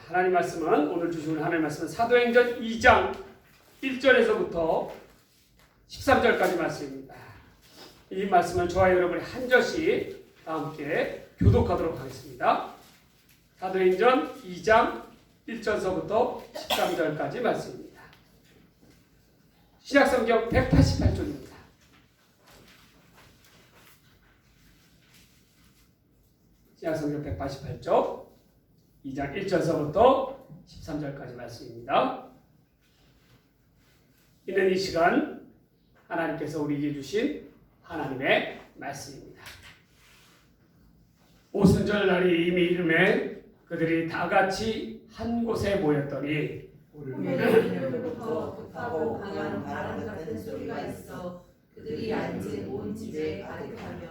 하나님 말씀은 오늘 주시는 하나님 말씀은 사도행전 2장 1절에서부터 13절까지 말씀입니다. 이 말씀을 저와 여러분이 한 절씩 다 함께 교독하도록 하겠습니다. 사도행전 2장 1절서부터 13절까지 말씀입니다. 신약성경 188쪽입니다. 신약성경 188쪽 2장 1절서부터 13절까지 말씀입니다. 이는 이 시간 하나님께서 우리에게 주신 하나님의 말씀입니다. 오순절 날이 이미 이름에 그들이 다 같이 한 곳에 모였더니 오늘부터 급하고 강한 바람 같은 소리가 있어 그들이 앉은 온 집에 가득하며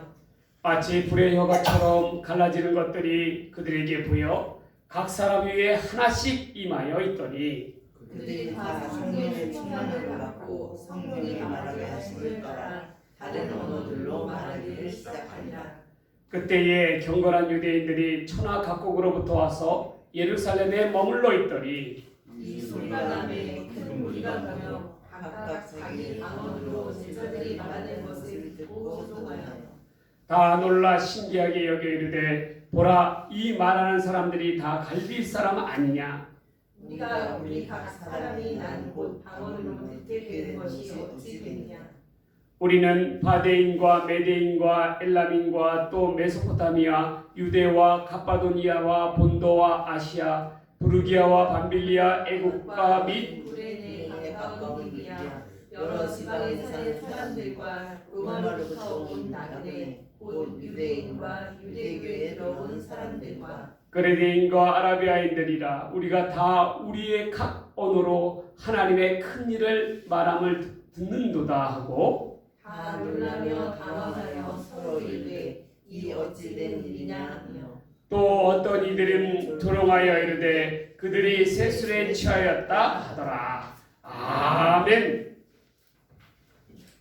마치 불의 혀가처럼 갈라지는 것들이 그들에게 보여 각 사람 위에 하나씩 임하여 있더니 그들이 다 성령의 충만을 받고 성령이 말하게 하심을 따라 다른 언어들로 말하기를 시작하니라. 그때에 경건한 유대인들이 천하 각국으로부터 와서 예루살렘에 머물러 있더니 이 소리가 남에 큰 무리가 모여 각각 자기 방언으로 제자들이 말하는 것을 듣고 소동하여 다 놀라 신기하게 여겨 이르되 보라 이 말하는 사람들이 다 갈릴 사람 아니냐. 우리 각 사람이 난 곧 방언으로 듣게 되는 것이 어찌 되느냐. 우리는 바데인과 메데인과 엘람인과 또 메소포타미아 유대와 갑바도니아와 본도와 아시아 부르기아와 밤빌리아 애국과 및 구레네 가까운 리비아 여러 지방에 사는 사람들과 로마로부터 온 나그네 곧 유대인과 유대교에 들어온 사람들과 그레네인과 아라비아인들이라 우리가 다 우리의 각 언어로 하나님의 큰 일을 말함을 듣는도다 하고 다 놀라며 당황하여 서로 이르되 이 어찌 된 일이냐 하며 또 어떤 이들은 조롱하여 이르되 그들이 세술에 취하였다 하더라. 아멘.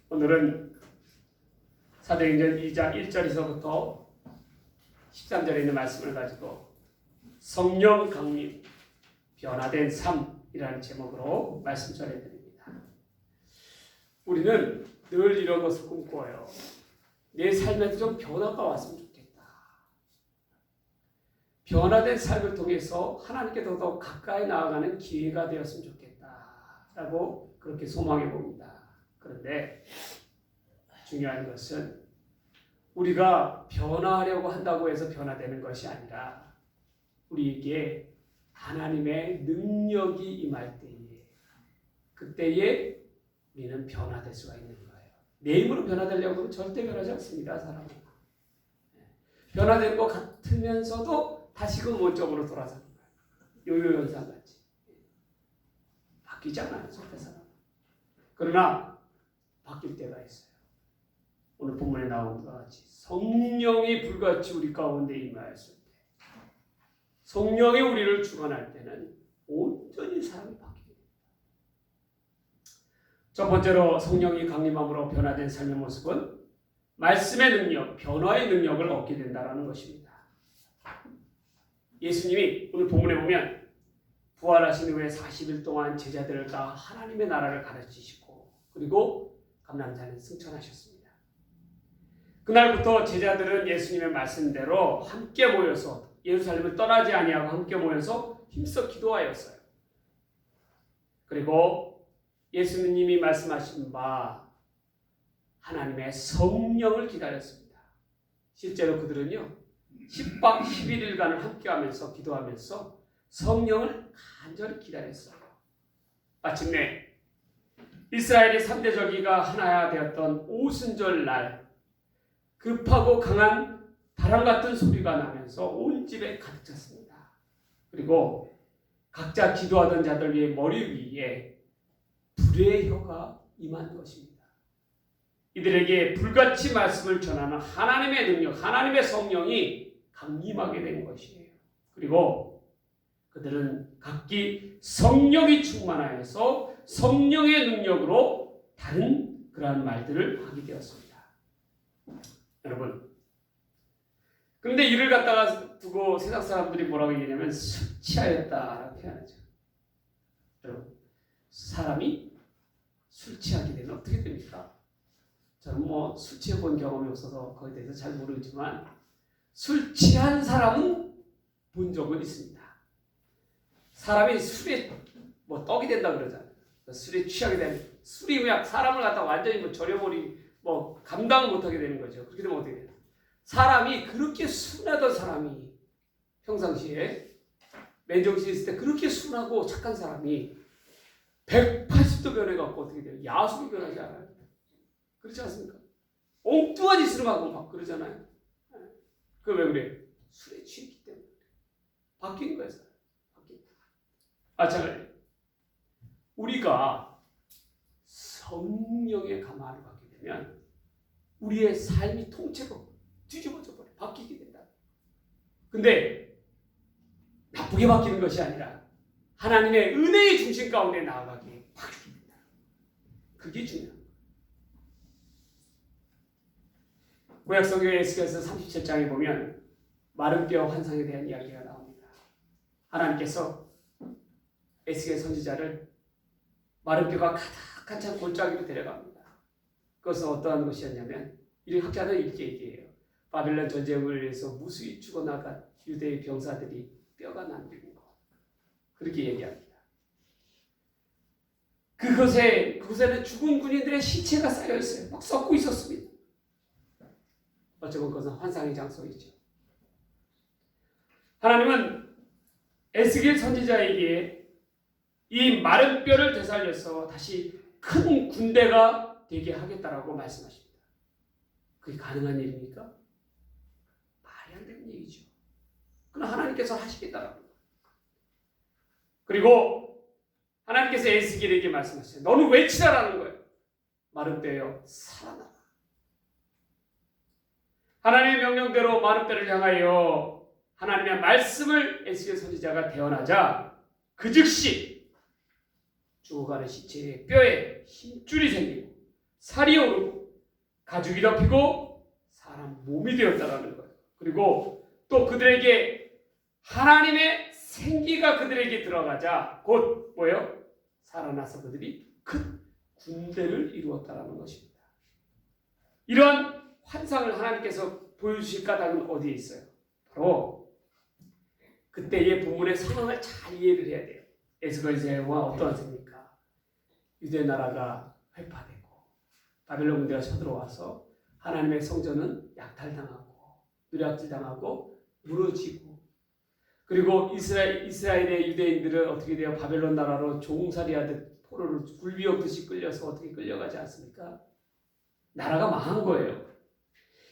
오늘은 사도행전 2장 1절에서부터 13절에 있는 말씀을 가지고 성령 강림, 변화된 삶이라는 제목으로 말씀 전해드립니다. 우리는 늘 이런 것을 꿈꿔요. 내 삶에도 좀 변화가 왔으면 좋겠다. 변화된 삶을 통해서 하나님께 더더 가까이 나아가는 기회가 되었으면 좋겠다라고 그렇게 소망해 봅니다. 그런데 중요한 것은 우리가 변화하려고 한다고 해서 변화되는 것이 아니라 우리에게 하나님의 능력이 임할 때에 그때에 우리는 변화될 수가 있는 거예요. 내 힘으로 변화되려고 하면 절대 변하지 않습니다. 사람은. 변화된 것 같으면서도 다시금 원점으로 돌아서는 거예요. 요요 현상같이. 바뀌지 않아요. 절대 사람은. 그러나 바뀔 때가 있어요. 오늘 본문에 나온 것 같이 성령이 불같이 우리 가운데 임하였을 때 성령이 우리를 주관할 때는 온전히 사람이 바뀝니다. 첫 번째로 성령이 강림함으로 변화된 삶의 모습은 말씀의 능력, 변화의 능력을 얻게 된다는 것입니다. 예수님이 오늘 본문에 보면 부활하신 후에 40일 동안 제자들과 하나님의 나라를 가르치시고 그리고 감람산에 승천하셨습니다. 그날부터 제자들은 예수님의 말씀대로 함께 모여서 예루살렘을 떠나지 아니하고 함께 모여서 힘써 기도하였어요. 그리고 예수님이 말씀하신 바 하나님의 성령을 기다렸습니다. 실제로 그들은요 10박 11일간을 함께하면서 기도하면서 성령을 간절히 기다렸어요. 마침내 이스라엘의 3대 절기가 하나가 되었던 오순절 날 급하고 강한 바람 같은 소리가 나면서 온 집에 가득 찼습니다. 그리고 각자 기도하던 자들 위에 머리 위에 불의 혀가 임한 것입니다. 이들에게 불같이 말씀을 전하는 하나님의 능력, 하나님의 성령이 강림하게 된 것이에요. 그리고 그들은 각기 성령이 충만하여서 성령의 능력으로 다른 그러한 말들을 하게 되었습니다. 여러분, 그런데 이를 갖다가 두고 세상 사람들이 뭐라고 얘기하냐면 술 취하였다라고 표현하죠. 여러분, 사람이 술 취하게 되면 어떻게 됩니까? 저는 뭐 술 취해본 경험이 없어서 거기에 대해서 잘 모르지만 술 취한 사람은 본 적은 있습니다. 사람이 술에 뭐 떡이 된다 그러잖아요. 술에 취하게 되면 술이 그냥 사람을 갖다 완전히 뭐 절여버리 뭐 감당 못하게 되는 거죠. 그렇게 되면 어떻게 돼요? 사람이 그렇게 순하던 사람이 평상시에 맨정신에 있을 때 그렇게 순하고 착한 사람이 180도 변해갖고 어떻게 돼요? 야수로 변하지 않아요? 그렇지 않습니까? 엉뚱한 짓을 하고 막 그러잖아요. 그 왜 그래요? 술에 취했기 때문에 바뀌는 거예요. 자, 우리가 성령의 감화를 받게 되면 우리의 삶이 통째로 뒤집어져 버려, 바뀌게 된다. 근데 나쁘게 바뀌는 것이 아니라 하나님의 은혜의 중심 가운데 나아가게 바뀌게 된다. 그게 중요한 거예요. 구약성경 에스겔서 37장에 보면 마른 뼈 환상에 대한 이야기가 나옵니다. 하나님께서 에스겔 선지자를 마른 뼈가 가득한 찬 골짜기로 데려갑니다. 그것은 어떠한 것이었냐면 이 학자는 이렇게 얘기해요. 바벨론 전쟁을 위해서 무수히 죽어나간 유대의 병사들이 뼈가 남기는 것. 그렇게 얘기합니다. 그곳에는 죽은 군인들의 시체가 쌓여 있어요. 막 썩고 있었습니다. 어쩌면 그것은 환상의 장소이죠. 하나님은 에스겔 선지자에게 이 마른 뼈를 되살려서 다시 큰 군대가 되게 하겠다라고 말씀하십니다. 그게 가능한 일입니까? 말이 안 되는 얘기죠. 그러나 하나님께서 하시겠다라고. 그리고 하나님께서 에스겔에게 말씀하셨어요. 너는 외치라라는 거예요. 마른 뼈여 살아나라. 하나님의 명령대로 마른 뼈를 향하여 하나님의 말씀을 에스겔 선지자가 대언하자 그 즉시 죽어가는 시체의 뼈에 힘줄이 생기고 살이 오르고 가죽이 덮이고 사람 몸이 되었다라는 거예요. 그리고 또 그들에게 하나님의 생기가 그들에게 들어가자 곧 뭐예요? 살아나서 그들이 큰 군대를 이루었다라는 것입니다. 이런 환상을 하나님께서 보여주실 까닭은 어디에 있어요? 바로 그때의 본문의 상황을 잘 이해를 해야 돼요. 에스겔 제와 어떠한 셈입니까? 유대 나라가 회파되고 바벨론 군대가 쳐들어와서 하나님의 성전은 약탈당하고 누락질당하고 무너지고 그리고 이스라엘의 유대인들은 어떻게 돼요? 바벨론 나라로 종살이하듯 포로를 굴비엎듯이 끌려서 어떻게 끌려가지 않습니까? 나라가 망한 거예요.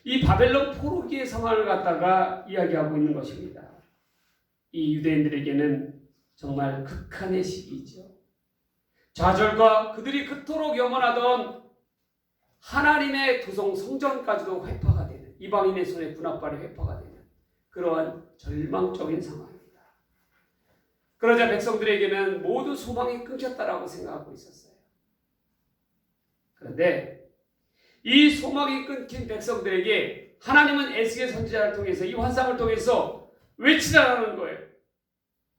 이 바벨론 포로기의 상황을 갖다가 이야기하고 있는 것입니다. 이 유대인들에게는 정말 극한의 시기이죠. 좌절과 그들이 그토록 염원하던 하나님의 도성 성전까지도 회파가 되는 이방인의 손에 분합발이 회파가 되는 그러한 절망적인 상황입니다. 그러자 백성들에게는 모두 소망이 끊겼다라고 생각하고 있었어요. 그런데 이 소망이 끊긴 백성들에게 하나님은 에스겔 선지자를 통해서 이 환상을 통해서 외치라는 거예요.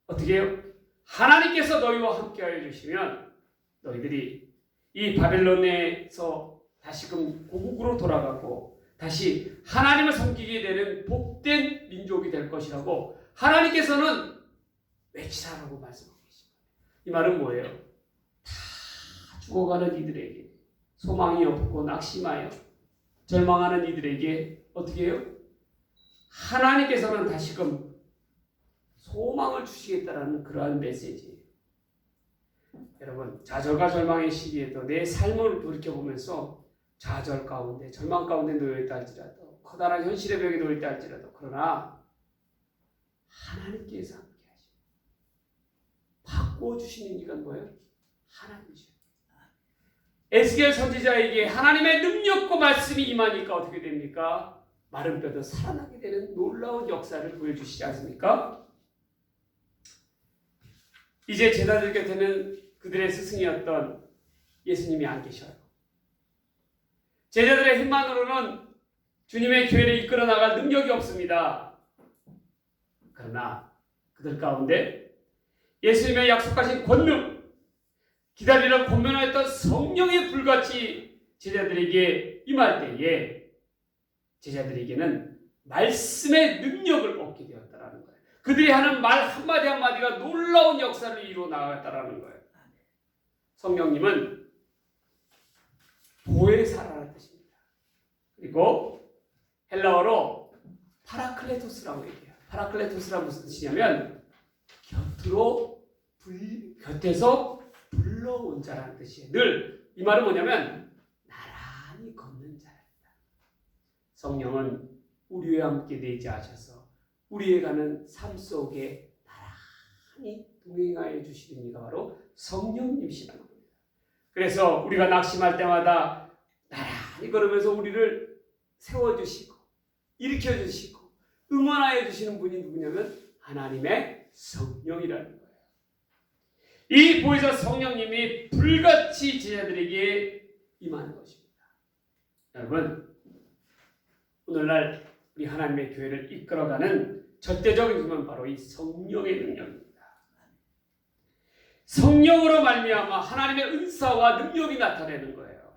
어떻게 해요? 하나님께서 너희와 함께하여 주시면 너희들이 이 바벨론에서 다시금 고국으로 돌아가고 다시 하나님을 섬기게 되는 복된 민족이 될 것이라고 하나님께서는 외치라라고 말씀하고 계십니다. 이 말은 뭐예요? 다 죽어가는 이들에게 소망이 없고 낙심하여 절망하는 이들에게 어떻게 해요? 하나님께서는 다시금 소망을 주시겠다라는 그러한 메시지예요. 여러분, 좌절과 절망의 시기에도 내 삶을 돌이켜보면서 좌절 가운데, 절망 가운데 놓여있다 할지라도 커다란 현실의 벽에 놓여있다 할지라도 그러나 하나님께서 함께 하십니다. 바꿔주시는 이건 뭐예요? 하나님이죠. 에스겔 선지자에게 하나님의 능력과 말씀이 임하니까 어떻게 됩니까? 마른 뼈도 살아나게 되는 놀라운 역사를 보여주시지 않습니까? 이제 제자들 곁에는 그들의 스승이었던 예수님이 안 계셔요. 제자들의 힘만으로는 주님의 교회를 이끌어 나갈 능력이 없습니다. 그러나 그들 가운데 예수님의 약속하신 권능, 기다리라 권면하였던 성령의 불같이 제자들에게 임할 때에 제자들에게는 말씀의 능력을 얻게 되었다라는 거예요. 그들이 하는 말 한마디 한마디가 놀라운 역사를 이루어 나갔다라는 거예요. 성령님은 보혜사라는 뜻입니다. 그리고 헬라어로 파라클레토스라고 얘기해요. 파라클레토스라는 무슨 뜻이냐면 곁에서 불러온 자라는 뜻이에요. 늘 이 말은 뭐냐면 나란히 걷는 자입니다. 성령은 우리와 함께 내재하셔서 우리에 가는 삶 속에 나란히 동행하여 주시는 이가 바로 성령님이시라는 겁니다. 그래서 우리가 낙심할 때마다 나란히 걸으면서 우리를 세워주시고 일으켜주시고 응원하여 주시는 분이 누구냐면 하나님의 성령이라는 거예요. 이 보혜사 성령님이 불같이 제자들에게 임하는 것입니다. 여러분, 오늘날 우리 하나님의 교회를 이끌어가는 절대적인 힘은 바로 이 성령의 능력입니다. 성령으로 말미암아 하나님의 은사와 능력이 나타내는 거예요.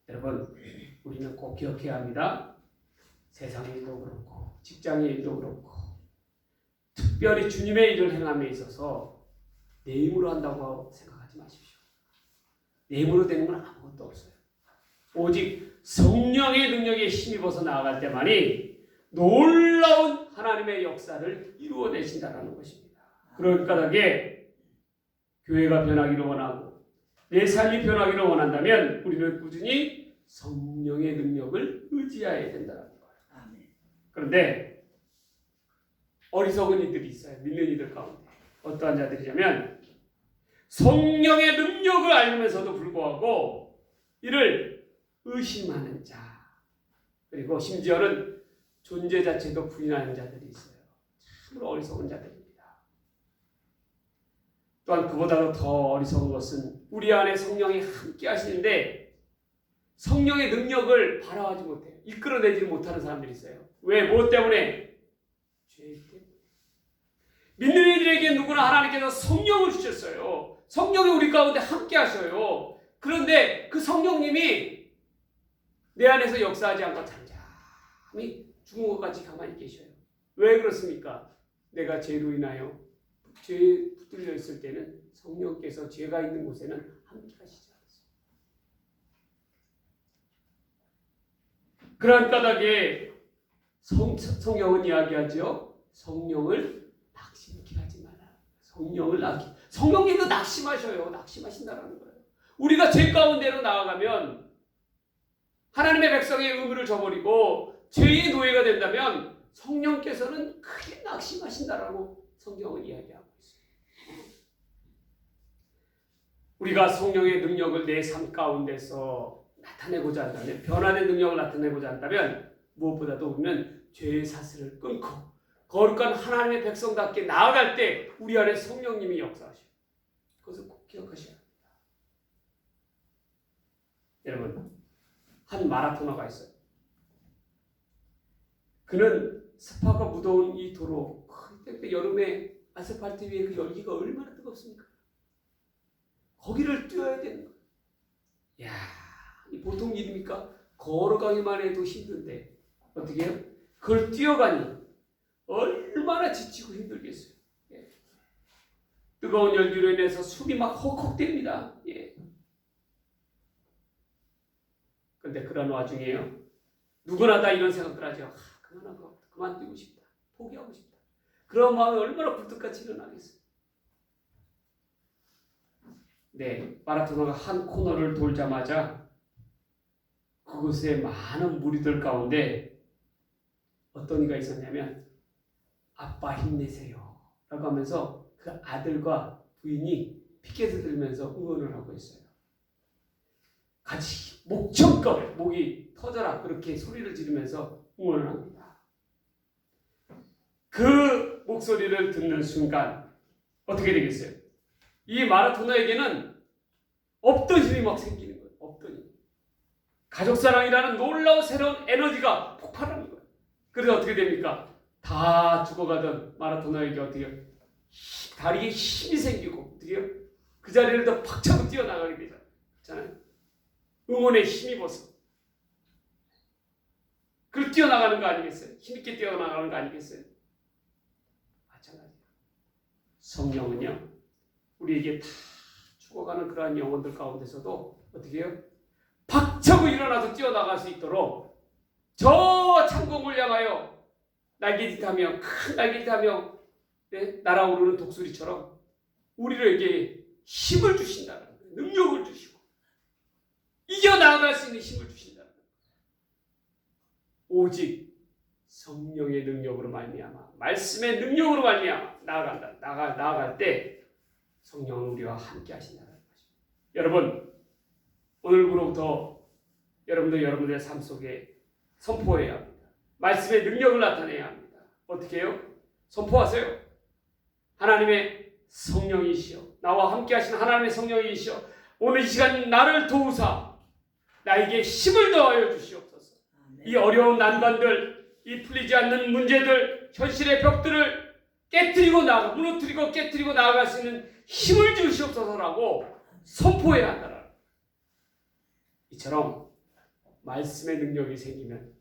여러분, 우리는 꼭 기억해야 합니다. 세상의 일도 그렇고 직장의 일도 그렇고 특별히 주님의 일을 행함에 있어서 내 힘으로 한다고 생각하지 마십시오. 내 힘으로 되는 건 아무것도 없어요. 오직 성령의 능력에 힘입어서 나아갈 때만이 놀라운 하나님의 역사를 이루어내신다는 것입니다. 그럴 까닭에 교회가 변하기를 원하고 내 삶이 변하기를 원한다면 우리는 꾸준히 성령의 능력을 의지해야 된다는 거예요. 그런데 어리석은 이들이 있어요. 믿는 이들 가운데. 어떠한 자들이냐면 성령의 능력을 알면서도 불구하고 이를 의심하는 자, 그리고 심지어는 존재 자체도 부인하는 자들이 있어요. 참으로 어리석은 자들입니다. 또한 그보다도 더 어리석은 것은 우리 안에 성령이 함께 하시는데 성령의 능력을 발휘하지 못해요. 이끌어내지 못하는 사람들이 있어요. 왜? 무엇 때문에? 죄 때문에. 믿는 이들에게 누구나 하나님께서 성령을 주셨어요. 성령이 우리 가운데 함께 하셔요. 그런데 그 성령님이 내 안에서 역사하지 않고 잠잠히 죽은 것 같이 가만히 계셔요. 왜 그렇습니까? 내가 죄로 인하여 죄에 붙들려 있을 때는 성령께서 죄가 있는 곳에는 함께 하시지 않았어요. 그러한 까닭에 성경은 이야기하죠. 성령을 낙심케 하지 마라. 성령님도 낙심하셔요. 낙심하신다라는 거예요. 우리가 죄 가운데로 나아가면 하나님의 백성의 의무를 저버리고 죄의 노예가 된다면 성령께서는 크게 낙심하신다라고 성경은 이야기하고 있어요. 우리가 성령의 능력을 내 삶 가운데서 나타내고자 한다면, 변화된 능력을 나타내고자 한다면 무엇보다도 우리는 죄의 사슬을 끊고 거룩한 하나님의 백성답게 나아갈 때 우리 안에 성령님이 역사하셔요. 그것을 꼭 기억하셔야 합니다. 여러분, 한 마라토너가 있어요. 그는 습하고 무더운 이 도로, 그때 여름에 아스팔트 위에 그 열기가 얼마나 뜨겁습니까? 거기를 뛰어야 되는 거예요. 이야, 이 보통 일입니까? 걸어가기만 해도 힘든데 어떻게 해요? 그걸 뛰어가니 얼마나 지치고 힘들겠어요. 예. 뜨거운 열기로 인해서 숨이 막 헉헉댑니다. 예. 그런데 그런 와중에요, 누구나 다 이런 생각들 하죠. 그만하고 그만 뛰고 싶다. 포기하고 싶다. 그런 마음이 얼마나 굴뚝같이 일어나겠어요. 네, 마라토너가 한 코너를 돌자마자 그곳에 많은 무리들 가운데 어떤 이가 있었냐면 아빠 힘내세요 라고 하면서 그 아들과 부인이 피켓을 들면서 응원을 하고 있어요. 같이 목청껏 목이 터져라 그렇게 소리를 지르면서 응원을 합니다. 그 목소리를 듣는 순간 어떻게 되겠어요? 이 마라토너에게는 없던 힘이 막 생기는 거예요. 없던 힘. 가족사랑이라는 놀라운 새로운 에너지가 폭발하는 거예요. 그래서 어떻게 됩니까? 다 죽어가던 마라토너에게 어떻게 다리에 힘이 생기고 어떻게 그 자리를 더 팍 차고 뛰어나가게 되잖아요. 응원에 힘입어서. 그리고 뛰어나가는 거 아니겠어요? 힘있게 뛰어나가는 거 아니겠어요? 마찬가지예요. 성령은요, 우리에게 다 죽어가는 그러한 영혼들 가운데서도 어떻게 해요? 박차고 일어나서 뛰어나갈 수 있도록 저 창공을 향하여 날개짓하며 큰 날개짓하며 날아오르는 독수리처럼 우리에게 힘을 주신다는 거예요. 능력을 주시고 이겨나갈 수 있는 힘을 주신다는 거예요. 오직 성령의 능력으로 말미암아 말씀의 능력으로 말미암아 나아갈 때 성령은 우리와 함께 하신다는 것입니다. 여러분, 오늘부로부터 여러분도 여러분들의 삶 속에 선포해야 합니다. 말씀의 능력을 나타내야 합니다. 어떻게 해요? 선포하세요. 하나님의 성령이시여, 나와 함께 하신 하나님의 성령이시여, 오늘 이 시간 나를 도우사 나에게 힘을 더하여 주시옵소서. 이 어려운 난관들, 이 풀리지 않는 문제들, 현실의 벽들을 무너뜨리고 깨뜨리고 나아갈 수 있는 힘을 주시옵소서라고 선포해야 한다는 이처럼 말씀의 능력이 생기면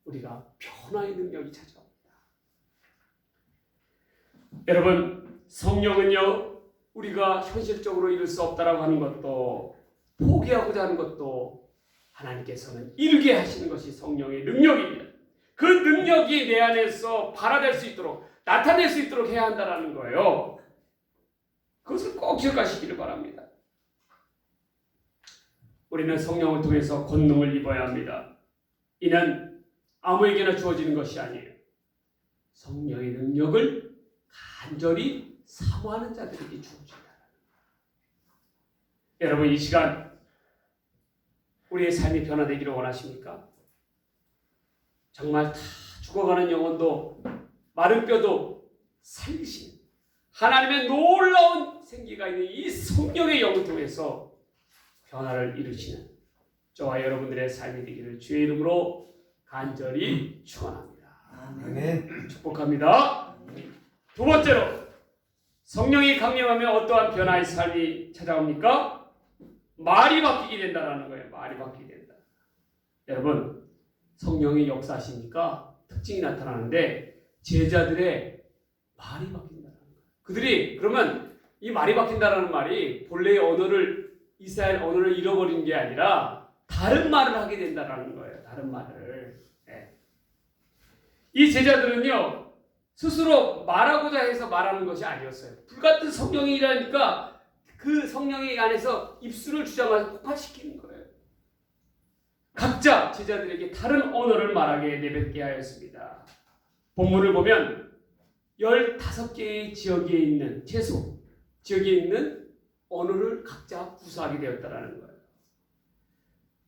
우리가 변화의 능력이 찾아옵니다. 여러분, 성령은요, 우리가 현실적으로 이룰 수 없다라고 하는 것도 포기하고자 하는 것도 하나님께서는 이루게 하시는 것이 성령의 능력입니다. 그 능력이 내 안에서 발화될 수 있도록 나타낼 수 있도록 해야 한다는 거예요. 그것을 꼭 기억하시기를 바랍니다. 우리는 성령을 통해서 권능을 입어야 합니다. 이는 아무에게나 주어지는 것이 아니에요. 성령의 능력을 간절히 사모하는 자들에게 주어진다. 여러분, 이 시간 우리의 삶이 변화되기를 원하십니까? 정말 다 죽어가는 영혼도 마른 뼈도 살리시는 하나님의 놀라운 생기가 있는 이 성령의 영을 통해서 변화를 이루시는 저와 여러분들의 삶이 되기를 주의 이름으로 간절히 축원합니다. 아멘. 축복합니다. 두 번째로, 성령이 강림하면 어떠한 변화의 삶이 찾아옵니까? 말이 바뀌게 된다는 거예요. 말이 바뀌게 된다. 여러분, 성령이 역사하시니까 특징이 나타나는데 제자들의 말이 바뀐다는 거예요. 그들이 그러면 이 말이 바뀐다는 말이 본래의 언어를 이스라엘 언어를 잃어버린 게 아니라 다른 말을 하게 된다는 거예요. 다른 말을. 네. 이 제자들은요, 스스로 말하고자 해서 말하는 것이 아니었어요. 불같은 성령이 일하니까 그 성령이 안에서 입술을 주자마자 폭발시키는 거예요. 각자 제자들에게 다른 언어를 말하게 내뱉게 하였습니다. 본문을 보면 15개의 지역에 있는 지역에 있는 언어를 각자 구사하게 되었다는 거예요.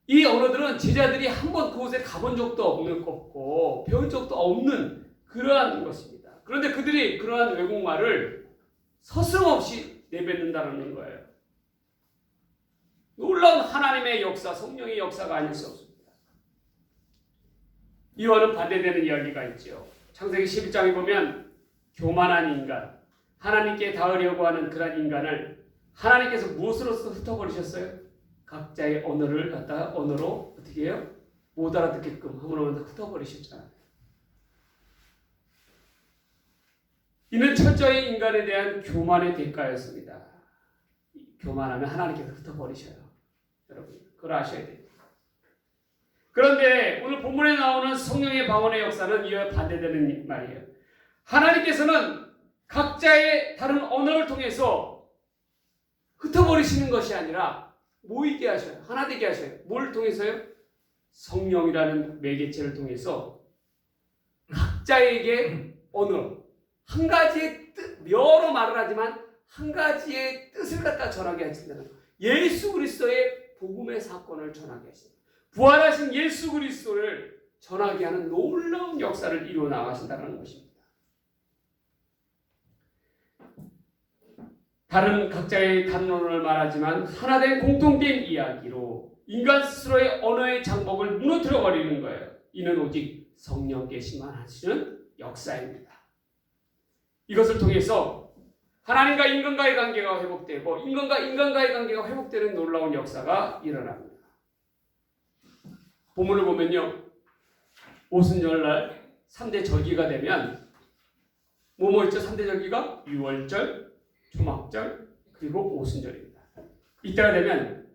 이 언어들은 제자들이 한 번 그곳에 가본 적도 없고 배운 적도 없는 그러한 것입니다. 그런데 그들이 그러한 외국말을 서슴없이 내뱉는다는 거예요. 놀라운 하나님의 역사, 성령의 역사가 아닐 수 없습니다. 이와는 반대되는 이야기가 있죠. 창세기 11장에 보면 교만한 인간, 하나님께 닿으려고 하는 그런 인간을 하나님께서 무엇으로서 흩어버리셨어요? 각자의 언어를 갖다가 언어로 어떻게 해요? 못 알아듣게끔 함으로 흩어버리셨잖아요. 이는 철저히 인간에 대한 교만의 대가였습니다. 교만하면 하나님께서 흩어버리셔요. 여러분, 그걸 아셔야 돼요. 그런데 오늘 본문에 나오는 성령의 방언의 역사는 이와 반대되는 말이에요. 하나님께서는 각자의 다른 언어를 통해서 흩어버리시는 것이 아니라 모이게 하셔요. 하나 되게 하셔요. 뭘 통해서요? 성령이라는 매개체를 통해서 각자에게 언어, 한 가지의 뜻, 여러 말을 하지만 한 가지의 뜻을 갖다 전하게 하신다는 거예요. 예수 그리스도의 복음의 사건을 전하게 하신다. 부활하신 예수 그리스도를 전하게 하는 놀라운 역사를 이루어 나가신다는 것입니다. 다른 각자의 단어를 말하지만 하나된 공통된 이야기로 인간 스스로의 언어의 장벽을 무너뜨려 버리는 거예요. 이는 오직 성령께서만 하시는 역사입니다. 이것을 통해서 하나님과 인간과의 관계가 회복되고 인간과 인간과의 관계가 회복되는 놀라운 역사가 일어납니다. 본문을 보면요. 오순절날 3대 절기가 되면 뭐뭐 있죠? 3대 절기가 유월절, 초막절, 그리고 오순절입니다. 이때가 되면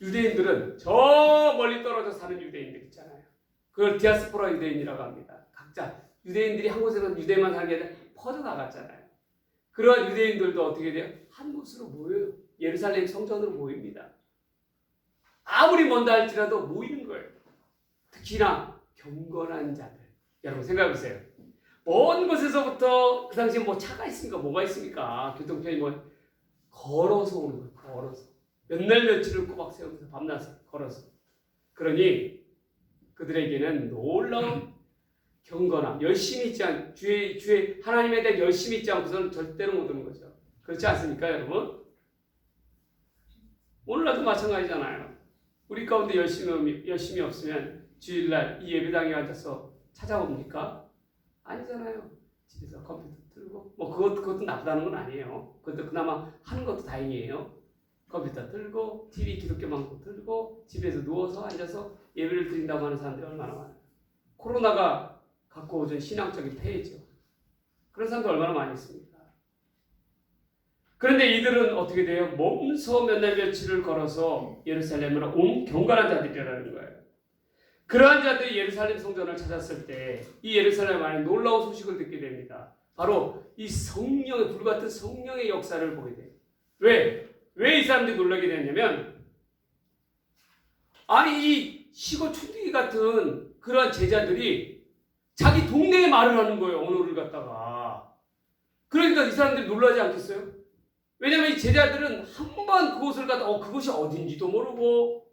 유대인들은 저 멀리 떨어져 사는 유대인들 있잖아요. 그걸 디아스포라 유대인이라고 합니다. 각자 유대인들이 한 곳에서 유대만 사는 게 아니라 퍼져나갔잖아요. 그러한 유대인들도 어떻게 돼요? 한 곳으로 모여요. 예루살렘 성전으로 모입니다. 아무리 먼다 할지라도 모이는 거예요. 특히나 경건한 자들. 여러분 생각해 보세요. 먼 곳에서부터 그 당시에 뭐 차가 있습니까? 뭐가 있습니까? 교통편이 뭐 걸어서 오는 거예요. 걸어서. 몇 날 며칠을 꼬박 세우면서 밤낮을 걸어서. 그러니 그들에게는 놀라운 경건함, 열심히 있지 않, 주의 하나님에 대해 열심히 있지 않고서는 절대로 못 오는 거죠. 그렇지 않습니까, 여러분? 오늘날도 마찬가지잖아요. 우리 가운데 열심히 없으면 주일날 이 예배당에 앉아서 찾아옵니까? 아니잖아요. 집에서 컴퓨터 틀고, 뭐 그것도 나쁘다는 건 아니에요. 그것도 그나마 하는 것도 다행이에요. 컴퓨터 틀고, TV 기독교 방송 틀고, 집에서 누워서 앉아서 예배를 드린다고 하는 사람들이 얼마나 많아요. 코로나가 갖고 오는 신앙적인 폐해죠. 그런 사람도 얼마나 많이 있습니까? 그런데 이들은 어떻게 돼요? 몸소 몇 날 며칠을 걸어서 예루살렘으로 온 경건한 자들이라는 거예요. 그러한 자들이 예루살렘 성전을 찾았을 때 이 예루살렘 안에 놀라운 소식을 듣게 됩니다. 바로 이 성령의 불같은 성령의 역사를 보게 돼요. 왜 이 사람들이 놀라게 되냐면 아니 이 시고 춘둥이 같은 그러한 제자들이 자기 동네에 말을 하는 거예요. 언어를 갖다가. 그러니까 이 사람들이 놀라지 않겠어요? 왜냐하면 이 제자들은 한 번 그곳을 가다 그것이 어딘지도 모르고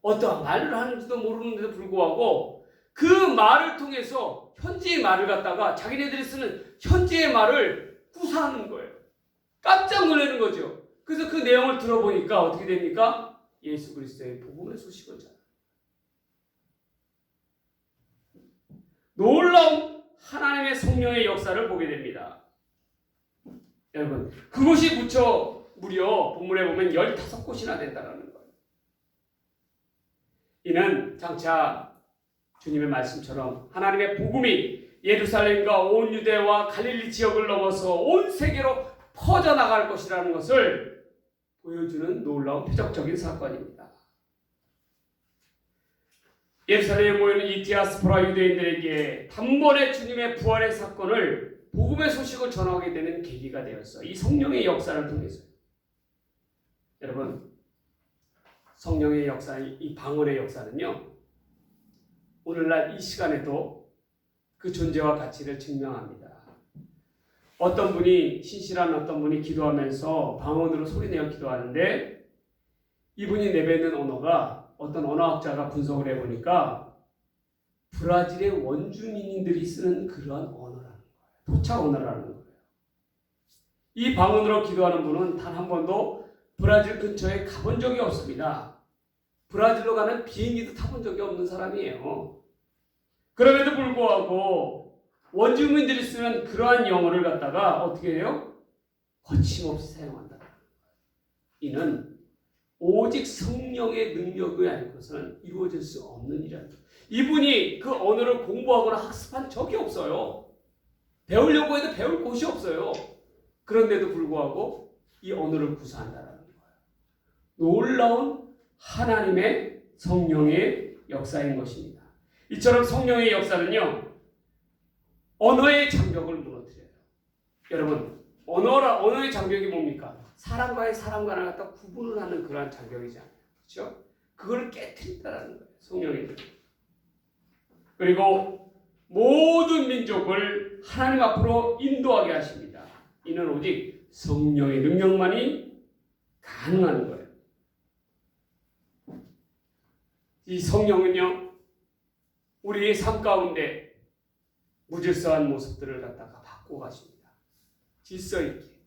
어떠한 말을 하는지도 모르는데도 불구하고 그 말을 통해서 현지의 말을 갖다가 자기네들이 쓰는 현지의 말을 구사하는 거예요. 깜짝 놀라는 거죠. 그래서 그 내용을 들어보니까 어떻게 됩니까? 예수 그리스도의 복음의 소식을 전해요. 놀라운 하나님의 성령의 역사를 보게 됩니다. 여러분, 그곳이 무려 본문에 보면 15곳이나 된다는 거예요. 이는 장차 주님의 말씀처럼 하나님의 복음이 예루살렘과 온 유대와 갈릴리 지역을 넘어서 온 세계로 퍼져나갈 것이라는 것을 보여주는 놀라운 표적적인 사건입니다. 예루살렘에 모이는 이 디아스포라 유대인들에게 단번에 주님의 부활의 사건을 복음의 소식을 전하게 되는 계기가 되었어. 이 성령의 역사를 통해서. 여러분, 성령의 역사, 이 방언의 역사는요, 오늘날 이 시간에도 그 존재와 가치를 증명합니다. 어떤 분이 신실한 어떤 분이 기도하면서 방언으로 소리내어 기도하는데 이분이 내뱉는 언어가 어떤 언어학자가 분석을 해보니까 브라질의 원주민들이 쓰는 그러한 언어라는 거예요. 토착 언어라는 거예요. 이 방언으로 기도하는 분은 단 한 번도 브라질 근처에 가본 적이 없습니다. 브라질로 가는 비행기도 타본 적이 없는 사람이에요. 그럼에도 불구하고 원주민들이 쓰는 그러한 영어를 갖다가 어떻게 해요? 거침없이 사용한다. 이는 오직 성령의 능력이 아니고서는 이루어질 수 없는 일이랍니다. 이분이 그 언어를 공부하거나 학습한 적이 없어요. 배우려고 해도 배울 곳이 없어요. 그런데도 불구하고 이 언어를 구사한다는 거예요. 놀라운 하나님의 성령의 역사인 것입니다. 이처럼 성령의 역사는요, 언어의 장벽을 무너뜨려요. 여러분, 언어의 장벽이 뭡니까? 사람과의 사람 간을 갖다 구분을 하는 그러한 장벽이잖아요. 그렇죠? 그걸 깨트린다는 거예요. 성령의 능력. 그리고 모든 민족을 하나님 앞으로 인도하게 하십니다. 이는 오직 성령의 능력만이 가능한 거예요. 이 성령은요, 우리의 삶 가운데 무질서한 모습들을 갖다가 바꾸어 가십니다. 질서 있게.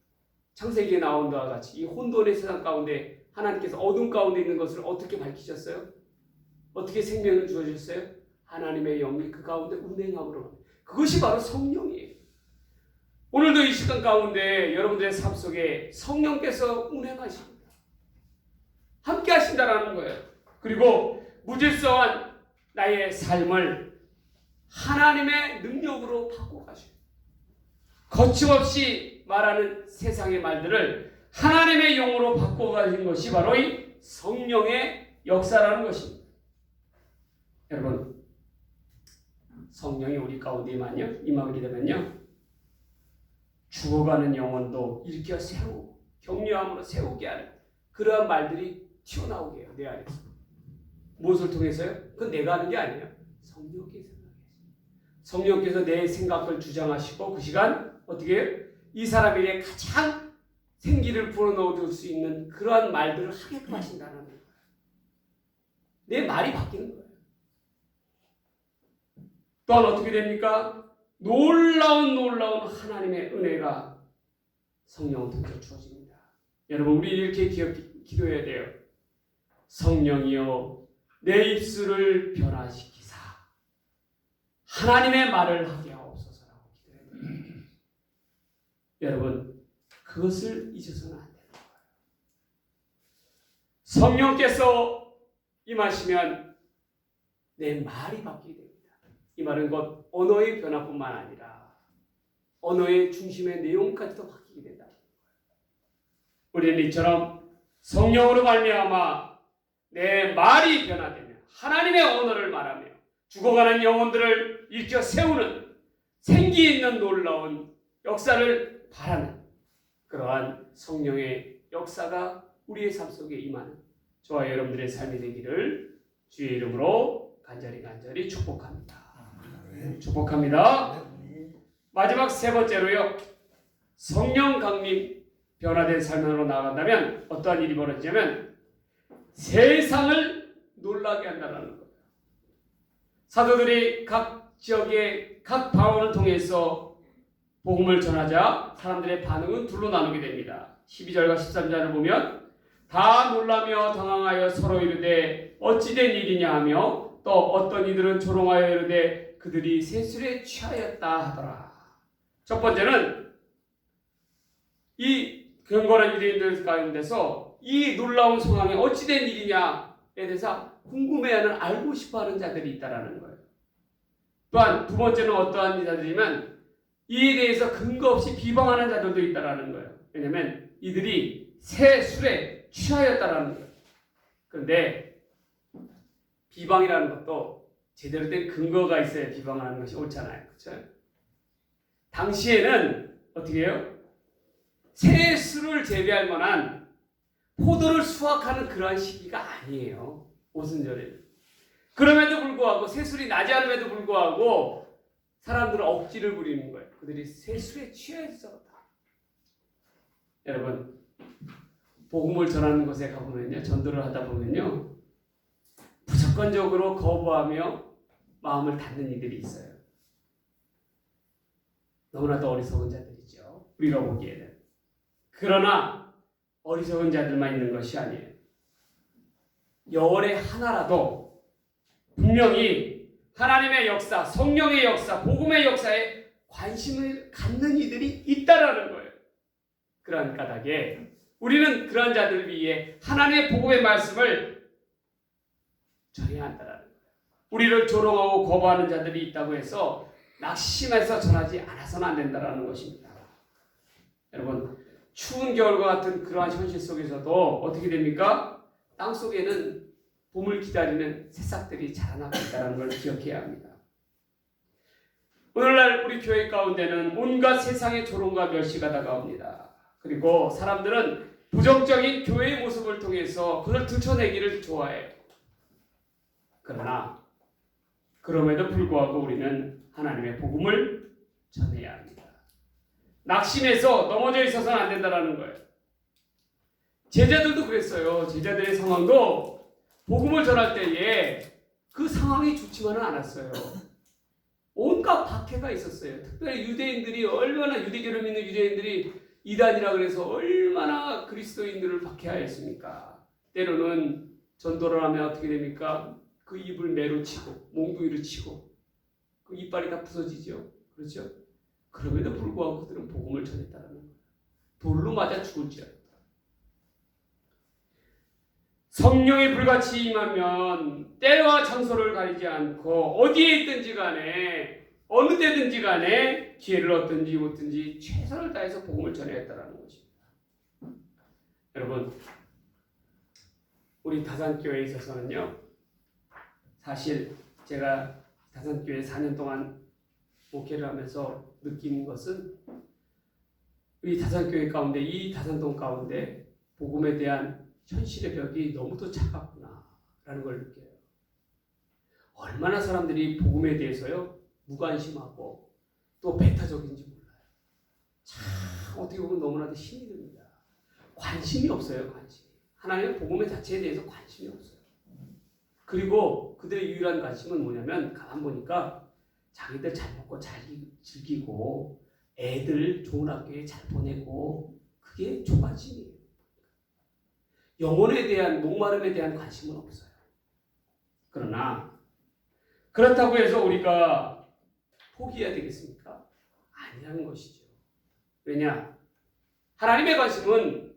창세기에 나온 바와 같이 이 혼돈의 세상 가운데 하나님께서 어둠 가운데 있는 것을 어떻게 밝히셨어요? 어떻게 생명을 주어주셨어요? 하나님의 영이 그 가운데 운행함으로 그것이 바로 성령이에요. 오늘도 이 시간 가운데 여러분들의 삶 속에 성령께서 운행하십니다. 함께 하신다라는 거예요. 그리고 무질서한 나의 삶을 하나님의 능력으로 바꿔가셔요. 거침없이 말하는 세상의 말들을 하나님의 용어로 바꿔가신 것이 바로 이 성령의 역사라는 것입니다. 여러분, 성령이 우리 가운데 임하게 되면요, 죽어가는 영혼도 일으켜 세우고 격려함으로 세우게 하는 그러한 말들이 튀어나오게 해요. 내 안에서. 무엇을 통해서요? 그건 내가 하는 게 아니에요. 성령께서 성령께서 내 생각을 주장하시고 그 시간 어떻게 해요? 이 사람에게 가장 생기를 불어넣을 수 있는 그러한 말들을 하게끔 하신다는 거예요. 내 말이 바뀌는 거예요. 또한 어떻게 됩니까? 놀라운 하나님의 은혜가 성령을 통해서 주어집니다. 여러분, 우리 이렇게 기도해야 돼요. 성령이여 내 입술을 변화시키사 하나님의 말을 하게 하옵소서라고 기도해야 돼요. 여러분, 그것을 잊어서는 안 되는 거예요. 성령께서 임하시면 내 말이 바뀌게 됩니다. 이 말은 곧 언어의 변화뿐만 아니라 언어의 중심의 내용까지도 바뀌게 된다. 우리는 이처럼 성령으로 말미암아 내 말이 변화되며 하나님의 언어를 말하며 죽어가는 영혼들을 일으켜 세우는 생기 있는 놀라운 역사를 바라는 그러한 성령의 역사가 우리의 삶 속에 임하는 저와 여러분들의 삶이 되기를 주의 이름으로 간절히 축복합니다. 축복합니다. 마지막 세 번째로요, 성령 강림 변화된 삶으로 나아간다면 어떠한 일이 벌어지냐면 세상을 놀라게 한다는 거예요. 사도들이 각 지역의 각 방언을 통해서 복음을 전하자 사람들의 반응은 둘로 나누게 됩니다. 12절과 13절을 보면 다 놀라며 당황하여 서로 이르되 어찌된 일이냐 하며 또 어떤 이들은 조롱하여 이르되 그들이 세술에 취하였다 하더라. 첫 번째는 이 경건한 유대인들 가운데서 이 놀라운 상황이 어찌된 일이냐에 대해서 궁금해하는 알고 싶어하는 자들이 있다라는 거예요. 또한 두 번째는 어떠한 자들이면 이에 대해서 근거 없이 비방하는 자들도 있다라는 거예요. 왜냐하면 이들이 새 술에 취하였다라는 거예요. 그런데 비방이라는 것도 제대로 된 근거가 있어야 비방하는 것이 옳잖아요. 그렇죠? 당시에는 어떻게 해요? 새 술을 재배할 만한 포도를 수확하는 그러한 시기가 아니에요. 오순절에. 그럼에도 불구하고 새술이 나지 않음에도 불구하고 사람들은 억지를 부리는 거예요. 그들이 새술에 취해서. 여러분, 복음을 전하는 곳에 가보면요, 전도를 하다 보면요, 무조건적으로 거부하며 마음을 닫는 이들이 있어요. 너무나도 어리석은 자들이죠. 우리가 보기에는. 그러나 어리석은 자들만 있는 것이 아니에요. 열의 하나라도 분명히 하나님의 역사, 성령의 역사, 복음의 역사에 관심을 갖는 이들이 있다라는 거예요. 그러한 까닭에 우리는 그런 자들을 위해 하나님의 복음의 말씀을 전해야 한다라는 거예요. 우리를 조롱하고 거부하는 자들이 있다고 해서 낙심해서 전하지 않아서는 안 된다라는 것입니다. 여러분, 추운 겨울과 같은 그러한 현실 속에서도 어떻게 됩니까? 땅 속에는 봄을 기다리는 새싹들이 자라나고 있다는 걸 기억해야 합니다. 오늘날 우리 교회 가운데는 온갖 세상의 조롱과 멸시가 다가옵니다. 그리고 사람들은 부정적인 교회의 모습을 통해서 그걸 들춰내기를 좋아해요. 그러나 그럼에도 불구하고 우리는 하나님의 복음을 전해야 합니다. 낙심해서 넘어져 있어서는 안 된다는 거예요. 제자들도 그랬어요. 제자들의 상황도 복음을 전할 때에 그 상황이 좋지만은 않았어요. 온갖 박해가 있었어요. 특별히 유대인들이 얼마나 유대교를 믿는 유대인들이 이단이라 그래서 얼마나 그리스도인들을 박해하였습니까? 때로는 전도를 하면 어떻게 됩니까? 그 입을 매로 치고 몽둥이로 치고 그 이빨이 다 부서지죠. 그렇죠? 그럼에도 불구하고 그들은 복음을 전했다는 거예요. 돌로 맞아 죽을지라도. 성령이 불같이 임하면 때와 장소를 가리지 않고 어디에 있든지 간에 어느 때든지 간에 기회를 얻든지 못든지 최선을 다해서 복음을 전해야 했다는 것입니다. 여러분, 우리 다산교회에 있어서는요, 사실 제가 다산교회 4년 동안 목회를 하면서 느낀 것은 우리 다산교회 가운데, 이 다산동 가운데 복음에 대한 현실의 벽이 너무도 차갑구나라는 걸 느껴요. 얼마나 사람들이 복음에 대해서요 무관심하고 또 배타적인지 몰라요. 참 어떻게 보면 너무나도 힘이 듭니다. 관심이 없어요. 관심이. 하나님의 복음의 자체에 대해서 관심이 없어요. 그리고 그들의 유일한 관심은 뭐냐면 가만 보니까 자기들 잘 먹고 잘 즐기고 애들 좋은 학교에 잘 보내고 그게 초관심이에요. 영혼에 대한 목마름에 대한 관심은 없어요. 그러나 그렇다고 해서 우리가 포기해야 되겠습니까? 아니라는 것이죠. 왜냐? 하나님의 관심은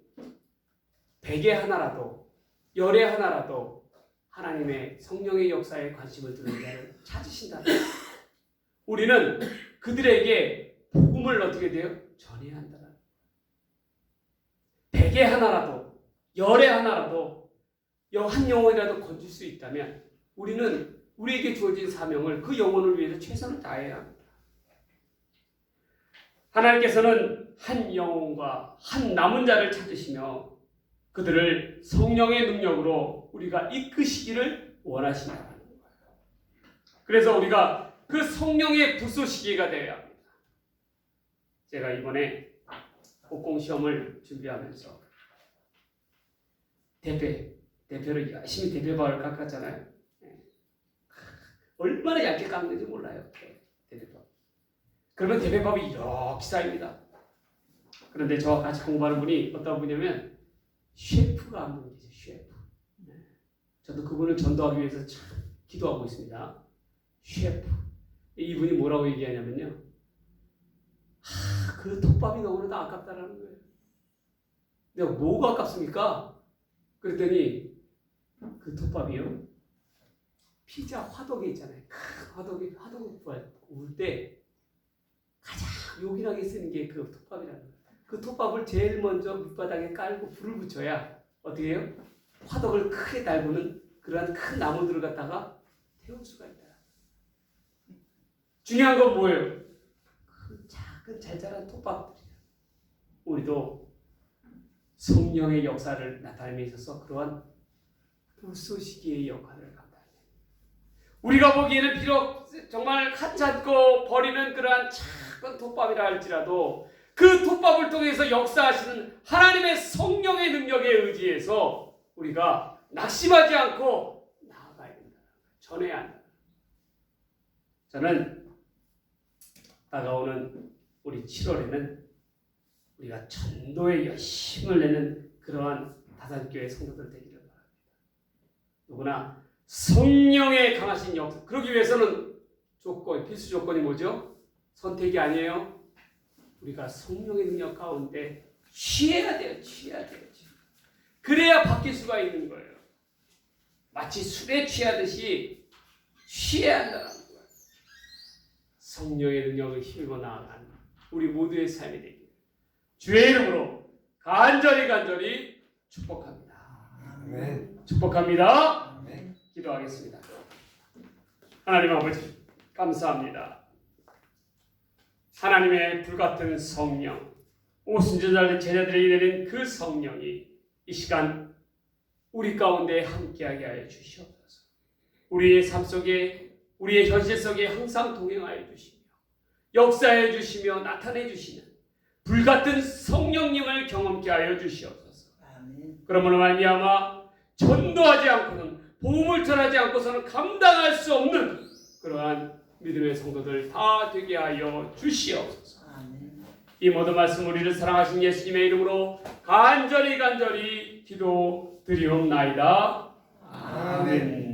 100에 하나라도 열에 하나라도 하나님의 성령의 역사에 관심을 두는 자를 찾으신다는 거예요. 우리는 그들에게 복음을 어떻게 돼요? 전해야 한다는 거예요. 100에 하나라도 열에 하나라도 한 영혼이라도 건질 수 있다면 우리는 우리에게 주어진 사명을 그 영혼을 위해서 최선을 다해야 합니다. 하나님께서는 한 영혼과 한 남은 자를 찾으시며 그들을 성령의 능력으로 우리가 이끄시기를 원하신다는 거예요. 그래서 우리가 그 성령의 불쏘시개가 되어야 합니다. 제가 이번에 국공시험을 준비하면서 대표를 열심히 대표밥을 깎았잖아요. 얼마나 얇게 깎는지 몰라요. 대표밥. 그러면 대표밥이 이렇게 쌓입니다. 그런데 저와 같이 공부하는 분이 어떤 분이냐면 셰프가 한 분이 계세요. 셰프. 저도 그분을 전도하기 위해서 참 기도하고 있습니다. 셰프. 이분이 뭐라고 얘기하냐면요. 그 톱밥이 너무나도 아깝다라는 거예요. 내가 뭐가 아깝습니까? 그랬더니 그 톱밥이요. 피자 화덕에 있잖아요. 큰 화덕을 구울 때 가장 요긴하게 쓰는 게 그 톱밥이라는 거예요. 그 톱밥을 제일 먼저 밑바닥에 깔고 불을 붙여야 어떻게 해요? 화덕을 크게 달구는 그러한 큰 나무들을 갖다가 태울 수가 있다. 중요한 건 뭐예요? 그 작은 잘 자란 톱밥들이에요. 우리도 성령의 역사를 나타내에 있어서 그러한 불쏘시개의 역할을 감당해요. 우리가 보기에는 비록 정말 하찮고 버리는 그러한 작은 톱밥이라 할지라도 그 톱밥을 통해서 역사하시는 하나님의 성령의 능력에 의지해서 우리가 낙심하지 않고 나아가야 된다. 전해야 한다. 저는 다가오는 우리 7월에는 우리가 전도에 열심을 내는 그러한 다산교회 성도들 되기를 바랍니다. 누구나 성령의 강하신 역사, 그러기 위해서는 필수 조건이 뭐죠? 선택이 아니에요. 우리가 성령의 능력 가운데 취해야 돼요. 그래야 바뀔 수가 있는 거예요. 마치 술에 취하듯이 취해야 한다는 거예요. 성령의 능력을 힘입어 나아가는 우리 모두의 삶이 되길 주의 이름으로 간절히 축복합니다. 아멘. 축복합니다. 아멘. 기도하겠습니다. 하나님 아버지 감사합니다. 하나님의 불같은 성령, 오순절날 제자들에게 내린 그 성령이 이 시간 우리 가운데 함께하게 하여 주시옵소서. 우리의 삶 속에, 우리의 현실 속에 항상 동행하여 주시며 역사해 주시며 나타내 주시는 불같은 성령님을 경험케 하여 주시옵소서. 아멘. 그러므로 말미암아 전도하지 않고는, 복음을 전하지 않고서는 감당할 수 없는 그러한 믿음의 성도들 다 되게 하여 주시옵소서. 아멘. 이 모든 말씀 우리를 사랑하신 예수님의 이름으로 간절히 기도드리옵나이다. 아멘.